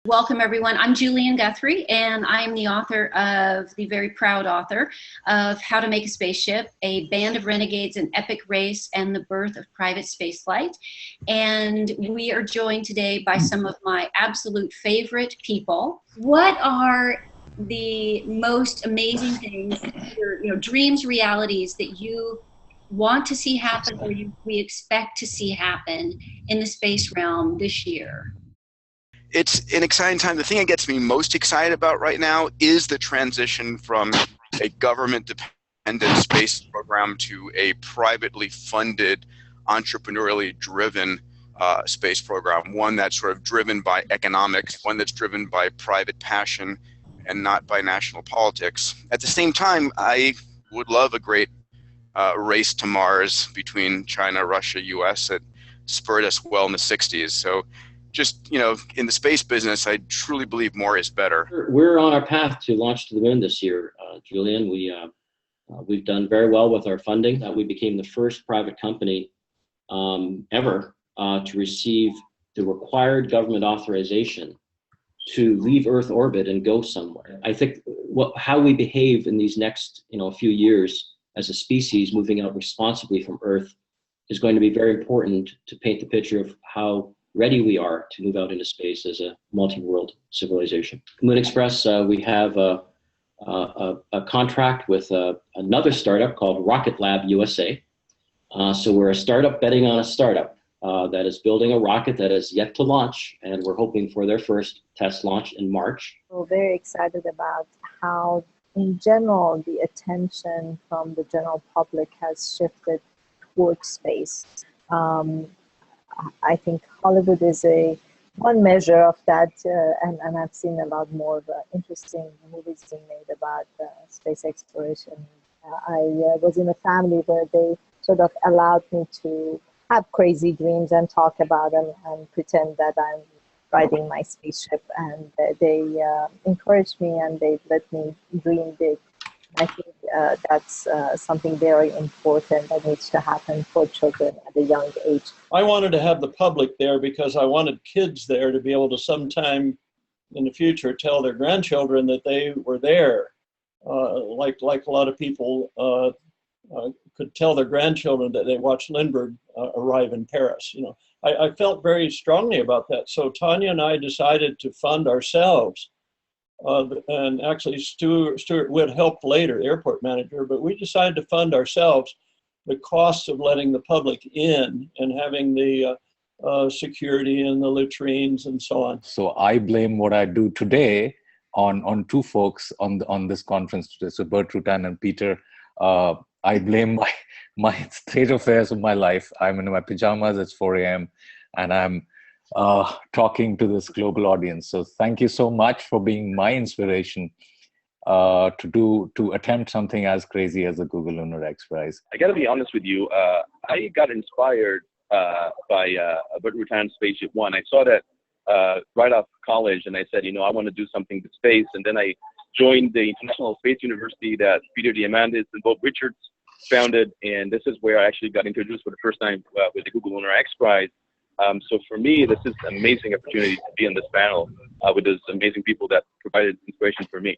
Welcome, everyone. I'm Julian Guthrie, and I'm the author of, the very proud author of How to Make a Spaceship, A Band of Renegades, An Epic Race, and the Birth of Private Spaceflight. And we are joined today by some of my absolute favorite people. What are the most amazing things, dreams, realities that you want to see happen or we expect to see happen in the space realm this year? It's an exciting time. The thing that gets me most excited about right now is the transition from a government-dependent space program to a privately funded, entrepreneurially driven space program, one that's sort of driven by economics, one that's driven by private passion and not by national politics. At the same time, I would love a great race to Mars between China, Russia, US that spurred us well in the 60s. So just, in the space business, I truly believe more is better. We're on our path to launch to the moon this year, Julian. We've done very well with our funding. We became the first private company ever to receive the required government authorization to leave Earth orbit and go somewhere. I think how we behave in these next few years as a species moving out responsibly from Earth is going to be very important to paint the picture of how ready we are to move out into space as a multi-world civilization. Moon Express, we have a contract with another startup called Rocket Lab USA. So we're a startup betting on a startup that is building a rocket that is yet to launch, and we're hoping for their first test launch in March. We're very excited about how, in general, the attention from the general public has shifted towards space. I think Hollywood is one measure of that, and I've seen a lot more interesting movies being made about space exploration. I was in a family where they sort of allowed me to have crazy dreams and talk about them and pretend that I'm riding my spaceship, and they encouraged me and they let me dream big. I think that's something very important that needs to happen for children at a young age. I wanted to have the public there because I wanted kids there to be able to sometime in the future tell their grandchildren that they were there. Like a lot of people could tell their grandchildren that they watched Lindbergh arrive in Paris. I felt very strongly about that. So Tanya and I decided to fund ourselves. And actually Stuart Witt helped later, the airport manager, but we decided to fund ourselves the costs of letting the public in and having the security and the latrines and so on. So I blame what I do today on two folks on this conference today. So Burt Rutan and Peter. I blame my state affairs of my life. I'm in my pajamas, it's 4 a.m. and I'm talking to this global audience. So thank you so much for being my inspiration to attempt something as crazy as the Google Lunar XPRIZE. I got to be honest with you. I got inspired by Burt Rutan's Spaceship One. I saw that right off college, and I said, I want to do something with space. And then I joined the International Space University that Peter Diamandis and Bob Richards founded, and this is where I actually got introduced for the first time with the Google Lunar XPRIZE. So for me, this is an amazing opportunity to be on this panel with those amazing people that provided inspiration for me.